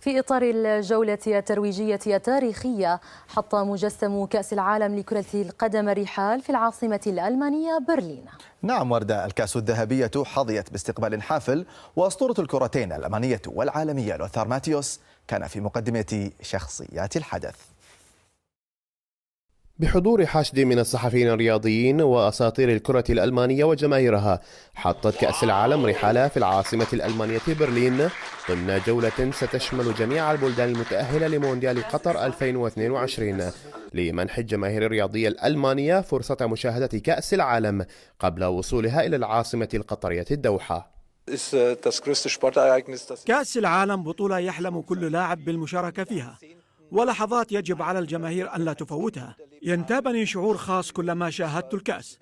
في إطار الجولة الترويجية التاريخية، حط مجسم كأس العالم لكرة القدم الرحال في العاصمة الألمانية برلين. نعم وردة، الكأس الذهبية حظيت باستقبال حافل، وأسطورة الكرتين الألمانية والعالمية لوثار ماتيوس كان في مقدمة شخصيات الحدث. بحضور حشد من الصحفيين الرياضيين وأساطير الكرة الألمانية وجماهيرها، حطت كأس العالم رحالها في العاصمة الألمانية برلين ضمن جولة ستشمل جميع البلدان المتأهلة لمونديال قطر 2022 لمنح الجماهير الرياضية الألمانية فرصة مشاهدة كأس العالم قبل وصولها إلى العاصمة القطرية الدوحة. كأس العالم بطولة يحلم كل لاعب بالمشاركة فيها، ولحظات يجب على الجماهير أن لا تفوتها. ينتابني شعور خاص كلما شاهدت الكأس،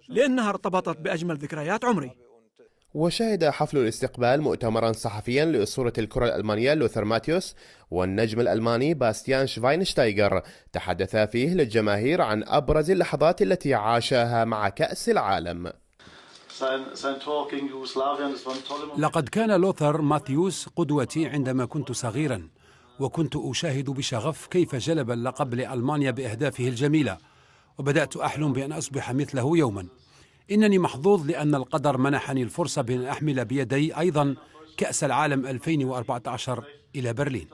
لأنها ارتبطت بأجمل ذكريات عمري. وشهد حفل الاستقبال مؤتمرا صحفيا لأسطورة الكرة الألمانية لوثر ماتيوس والنجم الألماني باستيان شفاينشتايغر، تحدثا فيه للجماهير عن أبرز اللحظات التي عاشها مع كأس العالم. لقد كان لوثر ماتيوس قدوتي عندما كنت صغيرا، وكنت أشاهد بشغف كيف جلب اللقب لألمانيا بأهدافه الجميلة، وبدأت أحلم بأن أصبح مثله يوما. إنني محظوظ لأن القدر منحني الفرصة بأن أحمل بيدي أيضا كأس العالم 2014 إلى برلين.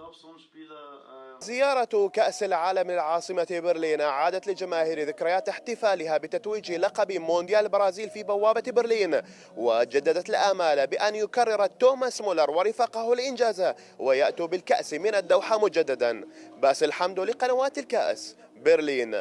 زيارة كأس العالم للعاصمة برلين عادت لجماهير ذكريات احتفالها بتتويج لقب مونديال البرازيل في بوابة برلين، وجددت الآمال بأن يكرر توماس مولر ورفاقه الإنجاز ويأتوا بالكأس من الدوحة مجددا. باسل حمد لقنوات الكأس، برلين.